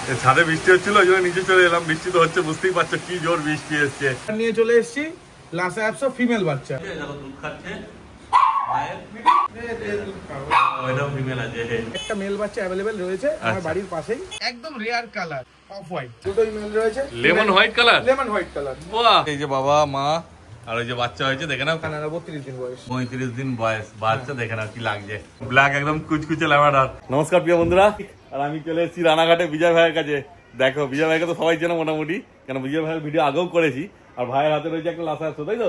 ছাদে বৃষ্টি হচ্ছিল, ওই জন্য নিচে চলে এলাম। বৃষ্টি তো হচ্ছে, বুঝতেই পারছো কি জোর বৃষ্টি এসছে। নিয়ে চলে এসেছি লাসা অ্যাপসো ফিমেল বাচ্চা। একটা মেল বাচ্চা অ্যাভেলেবেল রয়েছে আমার বাড়ির পাশেই, একদম রেয়ার কালার অফ হোয়াইট, দুটোই মেল রয়েছে। Lemon white colour, lemon white colour. বাহ! এই যে বাবা মা আর ওই যে বাচ্চা হয়েছে, দেখে নাও। 32 দিন বয়স, 35 দিন বয়স বাচ্চা, দেখে নাও কি লাগছে, ব্ল্যাক একদম কুচকুচে ল্যাভেন্ডার। নমস্কার প্রিয় বন্ধুরা, আর আমি চলে এসেছি রানাঘাটে বিজয় ভাইয়ের কাছে। দেখো বিজয় ভাইকে তো সবাই চেনো মোটামুটি, কেন বিজয় ভাইয়ের ভিডিও আগেও করেছি। আর ভাইয়ের হাতে রয়েছে একটা লাসা অ্যাপসো, তাই তো?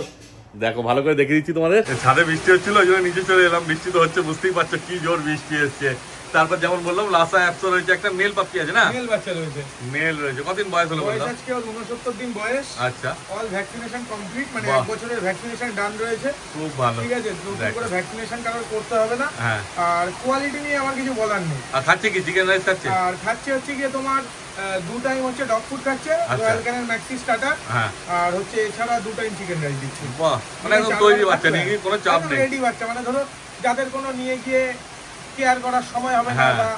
দেখো ভালো করে দেখিয়ে দিচ্ছি তোমাদের। ছাদে বৃষ্টি হচ্ছিল, ওই জন্য নিচে চলে এলাম। বৃষ্টি তো হচ্ছে, বুঝতেই পারছো কি জোর বৃষ্টি এসছে। তারপর যেমন বললাম লাসা অ্যাপসো রয়েছে, একটা মেল পাপি আছে না? মেল বাচ্চা রয়েছে। মেল রয়েছে। কতদিন বয়স হলো বললাম? আজকে 69 দিন বয়স। আচ্ছা, অল ভ্যাকসিনেশন কমপ্লিট, মানে 1 বছরের ভ্যাকসিনেশন ডান রয়েছে। খুব ভালো, ঠিক আছে, নতুন করে ভ্যাকসিনেশন কারোর করতে হবে না। হ্যাঁ। আর কোয়ালিটি নিয়ে আমার কিছু বলার নেই। আর খাচ্ছে কি? চিকেন রাইস খাচ্ছে? আর খাচ্ছে হচ্ছে গিয়ে তোমার 2 টাইম হচ্ছে ডগ ফুড খাচ্ছে, রয়্যাল ক্যানেল ম্যাক্সি স্টার্টার। হ্যাঁ। আর হচ্ছে এছাড়া 2 টাইম চিকেন রাইস দিচ্ছি। বাহ, মানে একদম তৈরি বাচ্চা নেই, কোনো চাপ নেই, রেডি বাচ্চা। মানে ধরো যাদের কোনো নিয়ে গিয়ে কেয়ার করার সময় হবে না বা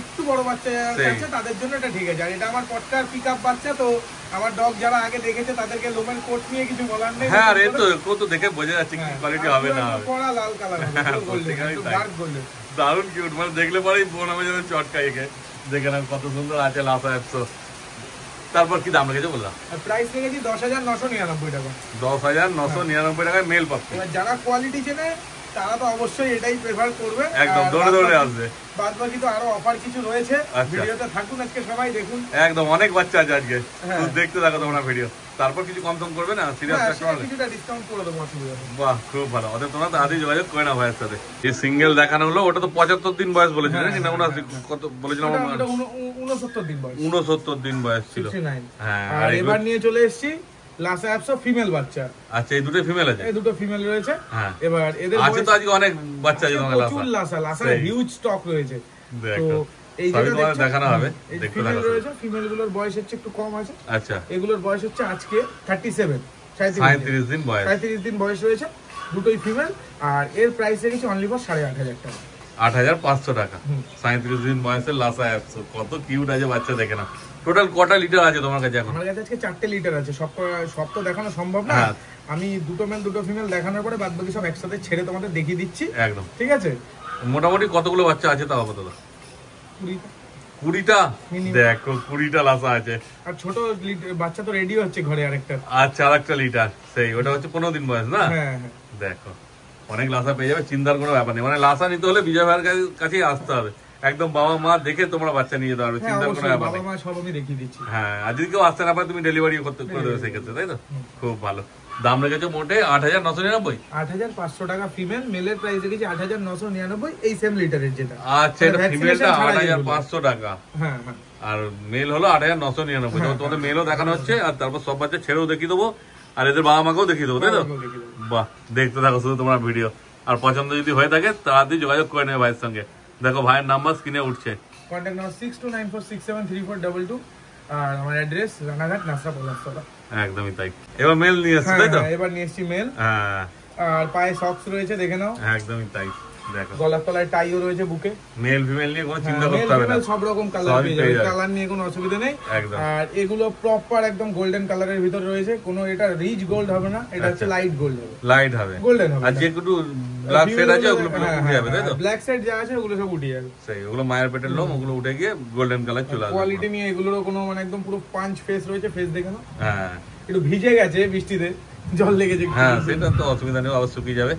একটু বড় বাচ্চা আছে তাদের জন্য এটা ঠিক আছে। আর এটা আমার পটকার পিকআপ বাচ্চা, তো আমার ডগ যারা আগে দেখেছে তাদেরকে লোমের কোট নিয়ে কিছু বলার নেই। হ্যাঁ, আর এই তো দেখে বোঝা যাচ্ছে কি কোয়ালিটি হবে না হবে। পড়া লাল কালার হবে, গোল্ডেন, ডার্ক গোল্ডেন, দারুণ কিউট। মানে দেখলে পরেই বোন আমি যেন চটকাই একে। দেখে না কত সুন্দর আছে লাসা অ্যাপসো। তারপর কি দাম রেখেছে বললাম? প্রাইস রেখেছি 10,999 টাকা। 10,999 টাকায় মেল পাচ্ছি। এবার যারা কোয়ালিটি চেনে তারা তো অবশ্যই এটাই প্রেফার করবে, একদম দৌড়ে দৌড়ে আসবে। বাদ বাকি তো আরো অফার কিছু রয়েছে, ভিডিওতে থাকুন আজকে সবাই দেখুন। একদম অনেক বাচ্চা আছে আজকে, শুধু দেখতে থাকো তোমরা ভিডিও। তারপর কিছু কম সম করবে না? সিরিয়াস কাস্টমার কিছুটা ডিসকাউন্ট করে দেবো, অসুবিধা নেই। বাহ, খুব ভালো। ওদের তোমরা তাড়াতাড়ি যোগাযোগ করে না ভাইয়ের সাথে। এই সিঙ্গেল দেখানো হলো, ওটা তো 75 দিন বয়স বলেছিল নাকি না? 79 কত বলেছিলাম? 69 দিন বয়স, 69 দিন বয়স ছিল। হ্যাঁ। আর এবার নিয়ে চলে এসেছি লাসা অ্যাপসো ফিমেল বাচ্চা। আচ্ছা, এই দুটো ফিমেল আছে? এই দুটো ফিমেল রয়েছে। হ্যাঁ। এবার এদের আছে তো আজকে অনেক বাচ্চা আছে তোমার লাসা। প্রচুর লাসা হিউজ স্টক রয়েছে। তো এই যেটা তোমাদের দেখানো হবে, দেখতে থাকো। রয়েছে ফিমেল গুলোর বয়স হচ্ছে একটু কম আছে। আচ্ছা, এগুলোর বয়স হচ্ছে আজকে 37, 37 দিন বয়স। 37 দিন বয়স রয়েছে, দুটোই ফিমেল। আর এর প্রাইস রেখেছি অনলি ফর 8,500 টাকা, 8,500 টাকা। 37 দিন বয়সের লাসা অ্যাপসো, কত কিউট আছে বাচ্চা, দেখে না। টোটাল কটা লিটার আছে তোমার কাছে এখন? আমার কাছে আজকে 4টে লিটার আছে। সব তো দেখানো সম্ভব না। আমি দুটো মেল দুটো ফিমেল দেখানোর পরে বাদ বাকি সব একসাথে ছেড়ে তোমাদের দেখিয়ে দিচ্ছি। একদম ঠিক আছে। মোটামুটি কতগুলো বাচ্চা আছে তাও কত? 20টা। দেখো 20টা লাসা আছে। আর ছোট বাচ্চা তো রেডি হচ্ছে ঘরে আরেকটা। আচ্ছা, আরেকটা লিটার, সেই ওটা হচ্ছে 15 দিন বয়স না? হ্যাঁ। দেখো অনেক লাসা পেয়ে যাবে, চিন্তার কোনো ব্যাপার নেই। মানে লাসা নিতে হলে বিজয় ভাইয়ের কাছেই আসতে হবে। একদম বাবা মা দেখে তোমরা বাচ্চা নিয়ে যেতে পারবে, চিন্তার কোনো ব্যাপার নেই। বাবা মা সব আমি দেখিয়ে দিচ্ছি। হ্যাঁ, আর যদি কেউ আসতে না পারে তুমি ডেলিভারি করতে করে দেবে সেক্ষেত্রে, তাই তো? খুব ভালো। দাম রেখেছো মোটে 8,999। 8,500 টাকা ফিমেল, মেলের প্রাইস রেখেছি 8,999, এই সেম লিটারের যেটা। আচ্ছা, এটা ফিমেলটা 8,500 টাকা। হ্যাঁ। আর মেল হলো 8,999। তোমাদের মেলও দেখানো হচ্ছে, আর তারপর সব বাচ্চা ছেড়েও দেখিয়ে দেবো, আর এদের বাবা মাকেও দেখিয়ে দেবো, তাই তো? বাহ, দেখতে থাকো শুধু তোমরা ভিডিও। আর পছন্দ যদি হয়ে থাকে তাড়াতাড়ি যোগাযোগ করে নেবে ভাইয়ের সঙ্গে। দেখো ভাইয়ের নাম্বার স্ক্রিনে উঠছে। কন্ট্যাক্ট নাম্বার 6294673422, আর আমার অ্যাড্রেস রানাঘাট নাসরা পলাশতলা। একদমই তাই। এবার মেল নিয়ে আসছে, তাই তো? এবার নিয়ে এসেছি মেল। হ্যাঁ। আর পায়ে সক্স রয়েছে, দেখে নাও। একদমই তাই। দেখো গলার তলায় টাইও রয়েছে, বুকে। মেল ফিমেল নিয়ে কোনো চিন্তা করতে হবে না, সব রকম কালার পেয়ে যাবে, কালার নিয়ে কোনো অসুবিধা নেই। আর এগুলো প্রপার একদম গোল্ডেন কালারের ভিতর রয়েছে, কোনো এটা রিচ গোল্ড হবে না, এটা হচ্ছে লাইট গোল্ড হবে। লাইট হবে, গোল্ডেন হবে। আর যে একটু ব্ল্যাক সেড আছে ওগুলো উঠে যাবে, তাই তো? ব্ল্যাক সেড যা আছে ওগুলো সব উঠে যাবে। সেই ওগুলো মায়ের পেটের লোম, ওগুলো উঠে গিয়ে গোল্ডেন কালার চলে আসবে। কোয়ালিটি নিয়ে এগুলোরও কোনো মানে একদম পুরো পাঁচ ফেস রয়েছে, ফেস দেখে নাও। হ্যাঁ, একটু ভিজে গেছে বৃষ্টিতে, জল লেগেছে। হ্যাঁ, সেটা তো অসুবিধা নেই, আবার শুকিয়ে যাবে।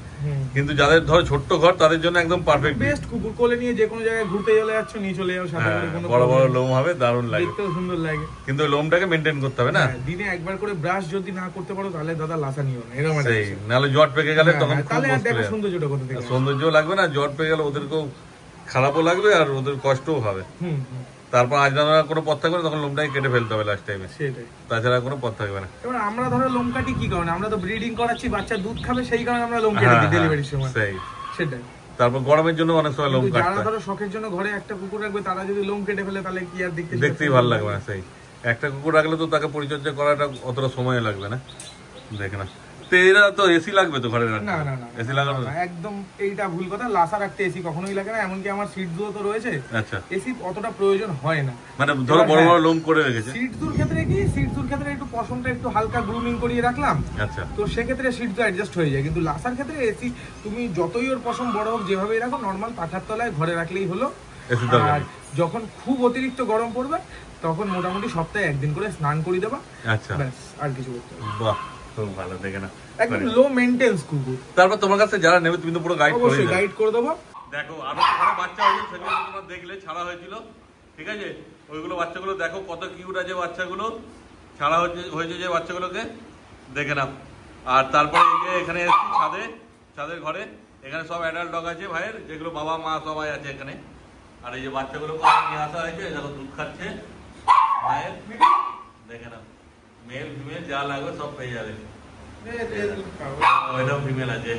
কিন্তু যাদের ধর ছোট্ট ঘর তাদের জন্য একদম পারফেক্ট। বেস্ট, কুকুর কোলে নিয়ে যে কোনো জায়গায় ঘুরতে চলে যাচ্ছ, নিয়ে চলে যাও, সাথে করে কোনো বড় বড় লোম হবে, দারুণ লাগে, দেখতেও সুন্দর লাগে। কিন্তু লোমটাকে মেইনটেইন করতে হবে না। দিনে একবার করে ব্রাশ যদি না করতে পারো তাহলে দাদা লাসা নিও না, এরকম আছে। নালে জট পেকে গেলে তখন তাহলে আর দেখো সৌন্দর্যটা কোথা থেকে? সৌন্দর্য লাগবে না, জট পেকে গেলে ওদেরকেও খারাপও লাগবে আর ওদের কষ্টও হবে। তারপর আজ না কোনো পথ থাকবে না, তখন লোমটাকে কেটে ফেলতে হবে লাস্ট টাইমে, সেটাই। তাছাড়া কোনো পথ থাকবে না। এবার আমরা ধরো লোম কাটি কি কারণে? আমরা তো ব্রিডিং করাচ্ছি, বাচ্চা দুধ খাবে, সেই কারণে আমরা লোম কেটে দিই ডেলিভারির সময়। সেই সেটাই। তারপর গরমের জন্য অনেক সময় লোম কাটতে হয়। যারা ধরো শখের জন্য ঘরে একটা কুকুর রাখবে, তারা যদি লোম কেটে ফেলে তাহলে কি আর দেখতেই ভালো লাগবে না। সেই একটা কুকুর রাখলে তো তাকে পরিচর্যা করাটা অতটা সময় লাগবে না, দেখে না। এরা তো এসি লাগবে তো ঘরে? না না না এসি লাগানো না, একদম এইটা ভুল কথা। লাসা রাখতে এসি কখনোই লাগে না, এমনকি আমার সিটজুও তো রয়েছে। আচ্ছা, এসি অতটা প্রয়োজন হয় না। মানে ধরো বড় বড় লোম করে রেখেছে। সিটজুর ক্ষেত্রে কি, সিটজুর ক্ষেত্রে একটু পশমটা একটু হালকা গ্রুমিং করিয়ে রাখলাম, আচ্ছা, তো সেক্ষেত্রে সিটজু অ্যাডজাস্ট হয়ে যায়। কিন্তু লাসার ক্ষেত্রে এসি তুমি যতই ওর পশম বড় হোক যেভাবেই রাখো, নর্মাল পাখার তলায় ঘরে রাখলেই হলো। আর যখন খুব অতিরিক্ত গরম পড়বে তখন মোটামুটি সপ্তাহে একদিন করে স্নান করে দেবা। আচ্ছা, ব্যাস, আর কিছু করতে হবে না। বাহ, খুব ভালো। দেখে না, একদম লো মেইনটেন্স কুকুর। তারপর তোমার কাছে যারা নেবে তুমি তো পুরো গাইড করে অবশ্যই দেবে। গাইড করে দেবো। দেখো আরো আরো বাচ্চা হয়েছে, সেগুলো তোমরা দেখলে ছাড়া হয়েছিল, ঠিক আছে? ওইগুলো বাচ্চাগুলো দেখো কত কিউট আছে বাচ্চাগুলো, ছাড়া হয়েছে যে বাচ্চাগুলোকে দেখে নাও। আর তারপরে এই যে এখানে এসেছি ছাদের ঘরে, এখানে সব অ্যাডাল্ট ডগ আছে ভাইয়ের, যেগুলো বাবা মা সবাই আছে এখানে। আর এই যে বাচ্চাগুলোকে নিয়ে আসা হয়েছে, দেখো দুধ খাচ্ছে ভাইয়ের, দেখে নাও। মেল ফিমেল যা লাগবে সব পেয়ে যাবে। ওইটাও ফিমেল আছে,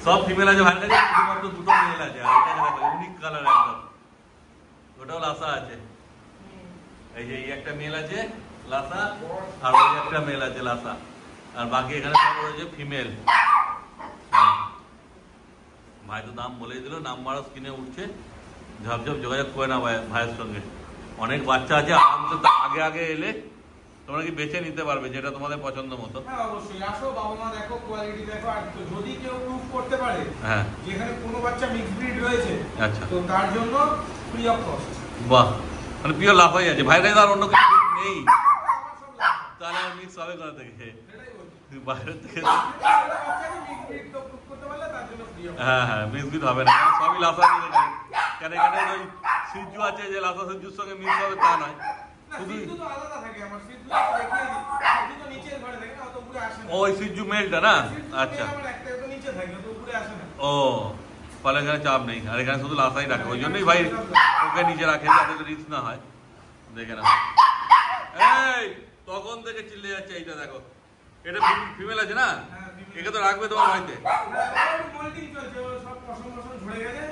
সব ফিমেল আছে ভাইয়ের কাছে, শুধুমাত্র দুটো মেল আছে। আর এটাকে দেখো ইউনিক কালার একদম, ওটাও লাসা আছে। এই যে এই একটা মেল আছে লাসা, আর ওই একটা মেল আছে লাসা, আর বাকি এখানে সব রয়েছে ফিমেল। ভাই তো দাম বলেই দিল, নাম্বারও স্ক্রিনে উঠছে, ঝপঝপ যোগাযোগ করে না ভাইয়ের সঙ্গে। অনেক বাচ্চা আছে, আরামসে আগে আগে এলে তোমরা কি বেছে নিতে পারবে যেটা তোমাদের পছন্দ মতো। হ্যাঁ অবশ্যই আসো, বাবা মা দেখো, কোয়ালিটি দেখো। আর যদি কেউ প্রুফ করতে পারে হ্যাঁ যেখানে কোনো বাচ্চা মিক্স ব্রিড রয়েছে, আচ্ছা, তো তার জন্য ফ্রি অফ কস্ট। বাহ, মানে পিওর লাফাই আছে ভাইয়ের কাছে, আর অন্য কিছু নেই। তাহলে আর মিক্স হবে কোথা থেকে? বাইরের থেকে। হ্যাঁ হ্যাঁ, মিক্স হবে না, সবই লাসা দিয়ে রেখে। কেন এখানে ওই সিজু আছে যে লাসা সিজুর সঙ্গে মিক্স হবে তা নয়, শুধু ওই সিজু মেলটা না। আচ্ছা, ও ফলে এখানে চাপ নেই, আর এখানে শুধু লাসাই রাখে, ওই জন্যই ভাই ওকে নিচে রাখে যাতে রিস্ক না হয়। দেখে না, এই তখন থেকে চিল্লে যাচ্ছে। এইটা দেখো, এটা ফিমেল আছে না, একে তো রাখবে তোমার বাড়িতে।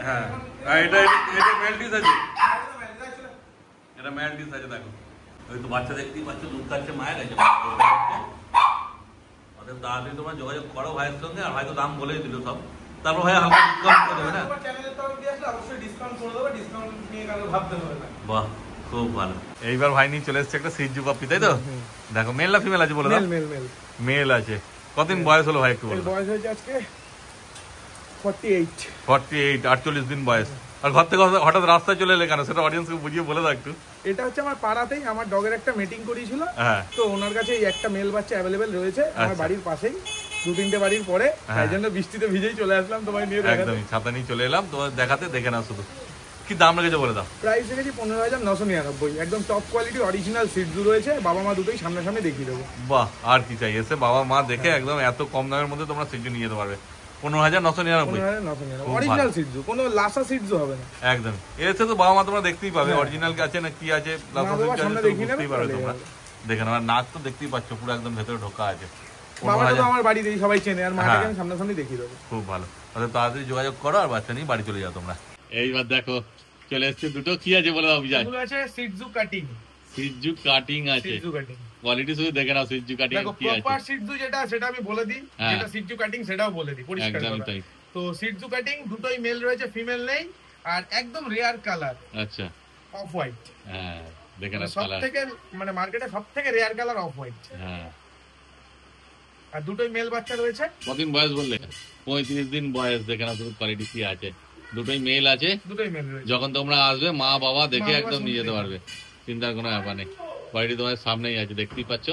হ্যাঁ, এটা মেলটিস আছে, এটা মেলটিস আছে। দেখো ওই তো বাচ্চা দেখতেই পাচ্ছ, দুধ খাচ্ছে মায়ের আছে। অতএব তাড়াতাড়ি তোমরা যোগাযোগ করো ভাইয়ের সঙ্গে, আর ভাই তো দাম বলেই দিল সব। তারপর ভাই হালকা ডিসকাউন্ট করে দেবে না? বাহ, খুব ভালো। এইবার ভাই নিয়ে চলে এসছে একটা সিজু পাপ্পি, তাই তো? দেখো মেল না ফিমেল আছে বলে দাও? মেল আছে। কতদিন বয়স হলো ভাই একটু বলো? বয়স হয়েছে আজকে 48 48 দিন বয়স। আর ঘর থেকে হঠাৎ রাস্তায় চলে এলে কেন, সেটা অডিয়েন্সকে বুঝিয়ে বলে দাও একটু। এটা হচ্ছে আমার পাড়াতেই আমার ডগের একটা মিটিং করিয়েছিল, হ্যাঁ, তো ওনার কাছে এই একটা মেল বাচ্চা অ্যাভেলেবেল রয়েছে আমার বাড়ির পাশেই, 2-3টে বাড়ির পরে, তাই জন্য বৃষ্টিতে ভিজেই চলে আসলাম তোমায় নিয়ে দেখাতে। একদমই ছাতা নিয়ে চলে এলাম তোমার দেখাতে, দেখে নাও শুধু। কি দাম রেখেছে বলে দাও? প্রাইস রেখেছি 15,999, একদম টপ কোয়ালিটি অরিজিনাল সিটজু রয়েছে, বাবা মা দুটোই সামনাসামনি দেখিয়ে দেবো। বাহ, আর কি চাই, এসে বাবা মা দেখে একদম এত কম দামের মধ্যে তোমরা সিজু নিয়ে যেতে পারবে। 15,999 অরিজিনাল সিটজু, কোনো লাসা সিটজু হবে না। একদম, এসে তো বাবা মা তোমরা দেখতেই পাবে অরিজিনাল কি আছে না কি আছে, বুঝতেই পারবে তোমরা। দেখে নাও, নাক তো দেখতেই পাচ্ছ পুরো একদম ভেতরে ঢোকা আছে। বাবাটা তো আমার বাড়িতেই সবাই চেনে, আর মাটাকে আমি সামনাসামনি দেখিয়ে দেবো। খুব ভালো, তাহলে তাড়াতাড়ি যোগাযোগ করো আর বাচ্চা নিয়ে বাড়ি চলে যাও তোমরা। এইবার দেখো চলে এসছে দুটো, কি আছে বলে দাও বিজয়? এগুলো আছে সিটজু কাটিং। সিজু কাটিং আছে, সিটজু কাটিং কোয়ালিটি শুধু দেখে নাও। সিজু কাটিং দেখো, কি আছে? প্রপার সিটজু যেটা সেটা আমি বলে দিই, যেটা সিটজু কাটিং সেটাও বলে দিই পরিষ্কার একদম করে। তাই। তো সিটজু কাটিং দুটোই মেল রয়েছে, ফিমেল নেই, আর একদম রেয়ার কালার। আচ্ছা, অফ হোয়াইট। হ্যাঁ দেখে নাও, কালার সবথেকে মানে মার্কেটে সবথেকে রেয়ার কালার অফ হোয়াইট। হ্যাঁ, আর দুটোই মেল বাচ্চা রয়েছে। কতদিন বয়স বললে? 35 দিন বয়স। দেখে নাও শুধু কোয়ালিটি কি আছে, দুটোই মেল আছে। দুটোই মেল রয়েছে। যখন তোমরা আসবে মা বাবা দেখে একদম নিয়ে যেতে পারবে, চিন্তার কোনো ব্যাপার নেই। কোয়ালিটি তোমার সামনেই আছে, দেখতেই পাচ্ছ।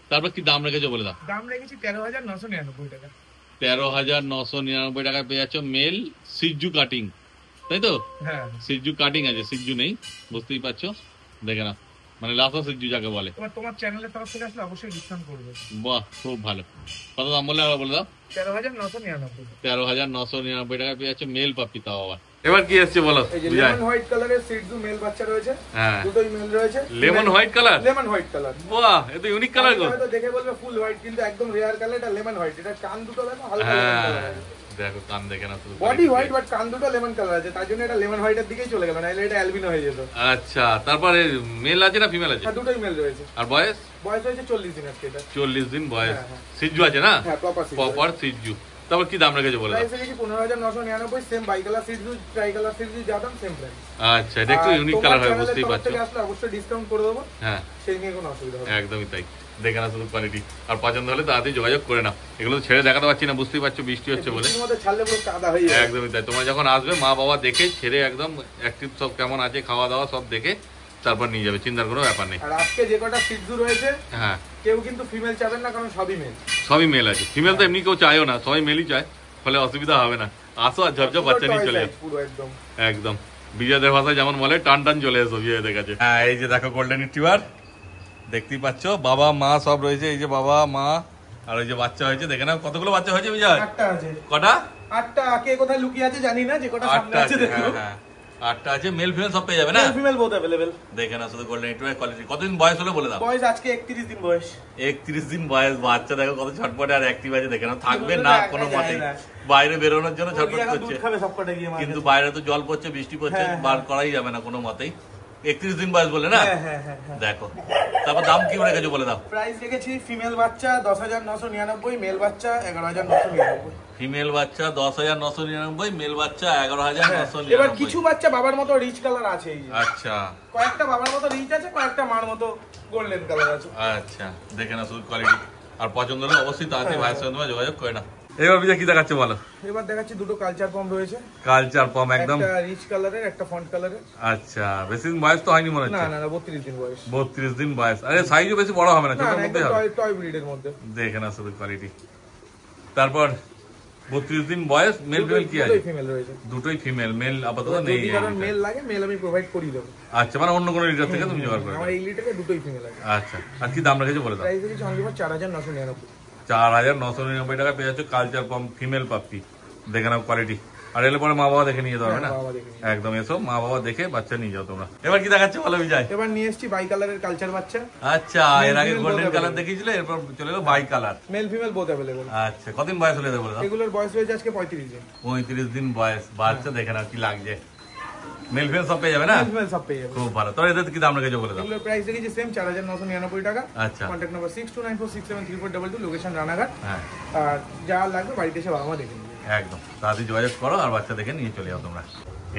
তারপর কি দাম রেখেছো বলে দাও? দাম রেখেছি 13,999 টাকা। 13,999 টাকায় পেয়ে যাচ্ছ মেল সিজু কাটিং, তাই তো? হ্যাঁ, সিজু কাটিং আছে, সিজু নেই, বুঝতেই পারছো। দেখে নাও, মানে লাসা সিজু যাকে বলে। তোমার চ্যানেলের তরফ থেকে আসলে অবশ্যই ডিসকাউন্ট করবে। বাহ, খুব ভালো। কত দাম বললে আবার বলে দাও? 13,999। 13,999 টাকায় পেয়ে যাচ্ছ মেল পাপ্পি, তাও আবার। এবার কি এসছে বলো? এই যে লেমন হোয়াইট কালারের সিটজু মেল বাচ্চা রয়েছে। হ্যাঁ, দুটোই মেল রয়েছে। Lemon white colour? Lemon white colour. বাহ, এটা ইউনিক কালার গো। হয়তো দেখে বলবে ফুল হোয়াইট, কিন্তু একদম রেয়ার কালার। এটা লেমন হোয়াইট। এটা কান দুটো দেখো হালকা লেমন কালার। দেখো কান দেখে না শুধু বডি হোয়াইট বাট কান দুটো লেমন কালার আছে, তার জন্য এটা লেমন হোয়াইটের দিকেই চলে গেল, নাহলে এটা অ্যালবিনো হয়ে যেত। আচ্ছা, তারপরে মেল আছে না ফিমেল আছে? হ্যাঁ, দুটোই মেল রয়েছে। আর বয়স? বয়স হয়েছে 40 দিন আজকে এটা। 40 দিন বয়স। সিজু আছে না? হ্যাঁ, প্রপার সিজু। তারপর কি দাম রেখেছে বলে দাও? প্রাইস রেখেছি 15,999, সেম বাই কালার সিজু, ট্রাই কালার সিজু যা দাম সেম প্রাইস। আচ্ছা, এটা একটু ইউনিক কালার হয়, বুঝতেই পারছো। আসলে অবশ্যই ডিসকাউন্ট করে দেবো। হ্যাঁ, সেই নিয়ে কোনো অসুবিধা হবে না। একদমই তাই। দেখে না শুধু কোয়ালিটি, আর পছন্দ হলে তাড়াতাড়ি যোগাযোগ করে নাও। এগুলো তো ছেড়ে দেখাতে পারছি না, বুঝতেই পারছো বৃষ্টি হচ্ছে বলে। বৃষ্টির মধ্যে ছাড়লে পুরো কাদা হয়ে যাবে। একদমই তাই। তোমরা যখন আসবে মা বাবা দেখে ছেড়ে একদম অ্যাক্টিভ সব কেমন আছে, খাওয়া দাওয়া সব দেখে তারপর নিয়ে যাবে, চিন্তার কোনো ব্যাপার নেই। আর আজকে যে কটা সিজু রয়েছে, হ্যাঁ, কেউ কিন্তু ফিমেল চাবেন না, কারণ সবই মেল। সবই মেল আছে। ফিমেল তো এমনি কেউ চায়ও না, সবাই মেলই চায়, ফলে অসুবিধা হবে না। আসো আর ঝপঝপ বাচ্চা নিয়ে চলে যাও। পুরো একদম একদম বিজয়দের ভাষায় যেমন বলে, টান টান চলে এসো বিজয়দের কাছে। হ্যাঁ, এই যে দেখো গোল্ডেন রিট্রিভার, দেখতেই পাচ্ছ, বাবা মা সব রয়েছে। এই যে বাবা মা, আর ওই যে বাচ্চা হয়েছে, দেখে নাও কতগুলো বাচ্চা হয়েছে বিজয়? 8টা আছে। কটা? 8টা। কে কোথায় লুকিয়ে আছে জানি না, যে কটা সামনে 8টা আছে আছে। দেখো। হ্যাঁ, 8টা আছে। মেল ফিমেল সব পেয়ে যাবে না? Mail female both available. দেখে না শুধু গোল্ডেন রিট্রিভার কোয়ালিটি। কতদিন বয়স হলো বলে দাও? বয়স আজকে 31 দিন বয়স। 31 দিন বয়স। বাচ্চা দেখো কত ছটপটে আর অ্যাক্টিভ আছে, দেখে না। থাকবে না কোনো মতেই, বাইরে বেরোনোর জন্য ছটপট করছে, দুধ খাবে সবকটা গিয়ে। কিন্তু বাইরে তো জল পড়ছে, বৃষ্টি পড়ছে, বার করাই যাবে না কোনো মতেই। 31 দিন বয়স বলে না? দেখো, তারপর দাম কি রেখেছো বলে দাও? প্রাইস রেখেছি ফিমেল বাচ্চা 10,999, মেল বাচ্চা 11,999। ফিমেল বাচ্চা 10,999, মেল বাচ্চা 11,999। এবার কিছু বাচ্চা বাবার মতো রিচ কালার আছে, এই যে আচ্ছা, কয়েকটা বাবার মতো রিচ আছে, কয়েকটা মার মতো গোল্ডেন কালার আছে। আচ্ছা, দেখে না শুধু কোয়ালিটি, আর পছন্দ হলে অবশ্যই তাড়াতাড়ি ভাইয়ের সঙ্গে তোমরা যোগাযোগ করে নাও। এবার বিজয় কি দেখাচ্ছে বলো? এবার দেখাচ্ছি দুটো কালচার পম রয়েছে। কালচার পম একদম একটা রিচ কালারের, একটা ফন্ট কালারের। আচ্ছা, বেশি দিন বয়স তো হয়নি মনে হচ্ছে? না 32 দিন বয়স। 32 দিন বয়স। আরে সাইজও বেশি বড় হবে না, ছোটর মধ্যেই হবে। টয় ব্রিডের মধ্যে। দেখে না শুধু কোয়ালিটি। তারপর 32 দিন বয়স। মেল ফিমেল কি আছে? দুটোই ফিমেল রয়েছে। দুটোই ফিমেল, মেল আপাতত নেই। যদি কারণ মেল লাগে, মেল আমি প্রোভাইড করি দেব। আচ্ছা, মানে অন্য কোনো লিটার থেকে তুমি জোগাড় করে আমার এই লিটারে দুটোই ফিমেল আছে। আচ্ছা, আর কি দাম রেখেছো বলে দাও? প্রাইস রেখেছি অনলি ফর 4,999। 4,999 টাকা পেয়ে যাচ্ছে কালচার পম ফিমেল পাপ্পি। দেখে নাও কোয়ালিটি। আর এলে পরে মা বাবা দেখে নিয়ে যেতে হবে না? একদম, এসো মা বাবা দেখে বাচ্চা নিয়ে যাও তোমরা। এবার কি দেখাচ্ছে বলো বিজয়? এবার নিয়ে এসেছি বাই কালারের কালচার বাচ্চা। আচ্ছা, এর আগে গোল্ডেন কালার দেখিয়েছিলে, এরপর চলে এলো by colour. Male female both available. আচ্ছা, কতদিন বয়স হলে বলে দাও? এগুলোর বয়স রয়েছে আজকে 35 দিন। 35 দিন বয়স। বাচ্চা দেখে নাও কি লাগছে। মেল ফিমেল সব পেয়ে যাবে না? মেল ফিমেল সব পেয়ে যাবে। খুব ভালো। তো এদের কি দাম রেখেছো বলে দাও? এগুলোর প্রাইস রেখেছি সেম 4,999 টাকা। আচ্ছা, কন্টাক্ট নাম্বার 6294673422, লোকেশন রানাঘাট। হ্যাঁ, আর যা লাগবে বাড়িতে এসে বাবা মা দেখে নেবে। একদম তাড়াতাড়ি যোগাযোগ করো আর বাচ্চা দেখে নিয়ে চলে যাও তোমরা।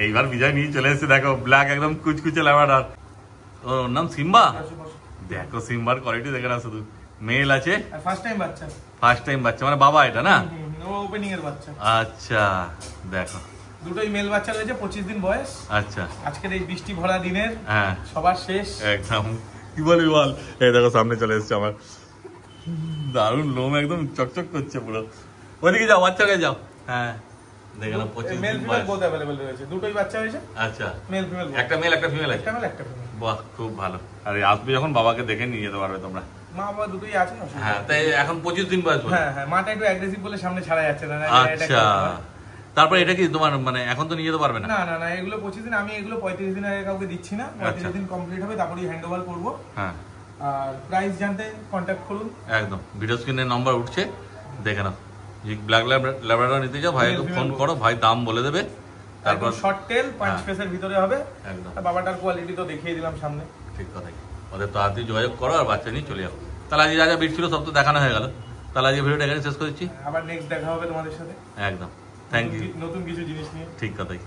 এইবার বিজয় নিয়ে চলে এসেছে, দেখো ব্ল্যাক একদম কুচকুচে ল্যাভেন্ডার। ওর নাম সিম্বা। দেখো সিম্বার কোয়ালিটি দেখে না শুধু। মেল আছে, আর ফার্স্ট টাইম বাচ্চা। ফার্স্ট টাইম বাচ্চা, মানে বাবা এটা না? ও ওপেনিং এর বাচ্চা। আচ্ছা, দেখো দুটোই মেল বাচ্চা রয়েছে, 25 দিন বয়স। আচ্ছা, আজকের এই বৃষ্টি ভরা দিনের হ্যাঁ সবার শেষ। একদম কি বলবি বল। এই দেখো সামনে চলে এসছে আমার, দারুণ লোম একদম চকচক করছে পুরো। ওইদিকে যাও, বাচ্চা কাছে যাও। হ্যাঁ, দেখে না 25 মেল দিন ফিমেল বয়স। বোথ अवेलेबल রয়েছে, দুটোই বাচ্চা হয়েছে। আচ্ছা, মেল ফিমেল একটা মেল একটা ফিমেল আছে। একটা মেল একটা ফিমেল। বাহ, খুব ভালো। আর আসবে যখন বাবাকে দেখে নিয়ে যেতে পারবে তোমরা। মা বাবা দুটোই আছে না? হ্যাঁ, তাই এখন 25 দিন বয়স বলে? হ্যাঁ, মাটা একটু অ্যাগ্রেসিভ বলে সামনে ছাড়া যাচ্ছে না। আচ্ছা, তারপর এটা কি তোমার মানে এখন তো নিয়ে যেতে পারবে না? না এগুলো 25 দিন, আমি এগুলো 35 দিন আগে কাউকে দিচ্ছি না। 35 দিন কমপ্লিট হবে, তারপরেই হ্যান্ড ওভার করবো। হ্যাঁ, আর প্রাইস জানতে কন্ট্যাক্ট করুন। একদম ভিডিও স্ক্রিনে নাম্বার উঠছে, দেখে নাও। যে ব্ল্যাক ল্যাব্রাডর নিতে যাও, ভাইকে ফোন করো, ভাই দাম বলে দেবে। তারপর শর্ট টেল, পাঁচ ফেসের ভিতরে হবে। একদম, বাবাটার কোয়ালিটি তো দেখিয়ে দিলাম সামনে। ঠিক কথাই। ওদের তাড়াতাড়ি যোগাযোগ করো আর বাচ্চা নিয়ে চলে যাও। তাহলে আজকে যা যা ভিড় ছিল সব তো দেখানো হয়ে গেল। তাহলে আজকে ভিডিওটা এখানে শেষ করছি। আবার নেক্সট দেখা হবে তোমাদের সাথে একদম। Thank you. নতুন কিছু জিনিস নিয়ে। ঠিক কথাই।